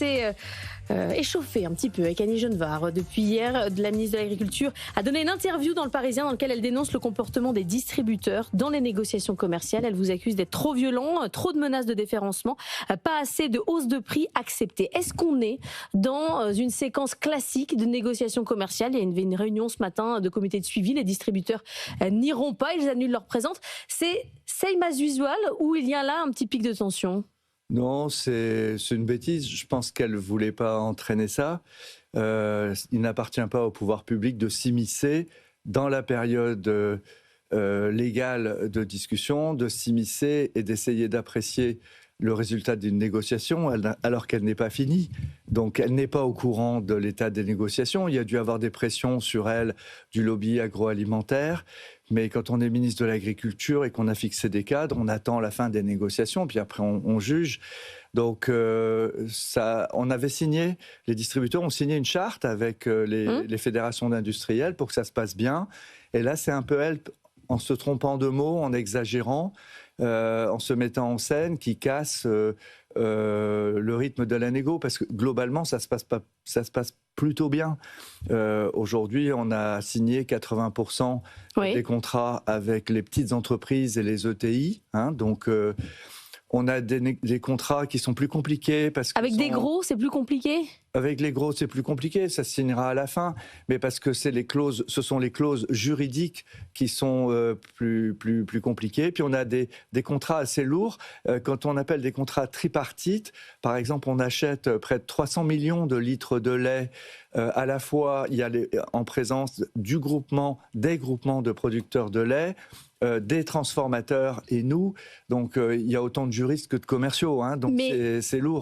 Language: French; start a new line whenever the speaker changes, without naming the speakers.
s'est échauffée un petit peu avec Annie Genevard depuis hier. La ministre de l'Agriculture a donné une interview dans Le Parisien dans laquelle elle dénonce le comportement des distributeurs dans les négociations commerciales. Elle vous accuse d'être trop violent, trop de menaces de déréférencement, pas assez de hausse de prix acceptée. Est-ce qu'on est dans une séquence classique de négociations commerciales? Il y a une réunion ce matin de comité de suivi. Les distributeurs n'iront pas, ils annulent leur présence. C'est same as usual ou il y a là un petit pic de tension?
Non, c'est une bêtise. Je pense qu'elle ne voulait pas entraîner ça. Il n'appartient pas au pouvoir public de s'immiscer dans la période légale de discussion, de s'immiscer et d'essayer d'apprécier le résultat d'une négociation alors qu'elle n'est pas finie. Donc elle n'est pas au courant de l'état des négociations. Il y a dû avoir des pressions sur elle du lobby agroalimentaire. Mais quand on est ministre de l'Agriculture et qu'on a fixé des cadres, on attend la fin des négociations, puis après on juge. Donc on avait signé, les distributeurs ont signé une charte avec les fédérations d'industriels pour que ça se passe bien. Et là, c'est un peu elle, en se trompant de mots, en exagérant, en se mettant en scène, qui casse le rythme de la négo, parce que globalement, ça se passe plutôt bien. Aujourd'hui, on a signé 80% des contrats avec les petites entreprises et les ETI. Donc, on a des contrats qui sont plus compliqués.
Avec des gros, c'est plus compliqué ?
Avec les gros, c'est plus compliqué, ça se signera à la fin, mais parce que ce sont les clauses juridiques qui sont plus compliquées. Puis on a des contrats assez lourds. Quand on appelle des contrats tripartites, par exemple, on achète près de 300 millions de litres de lait. À la fois, il y a en présence des groupements de producteurs de lait, des transformateurs et nous. Donc, il y a autant de juristes que de commerciaux. Donc, c'est lourd.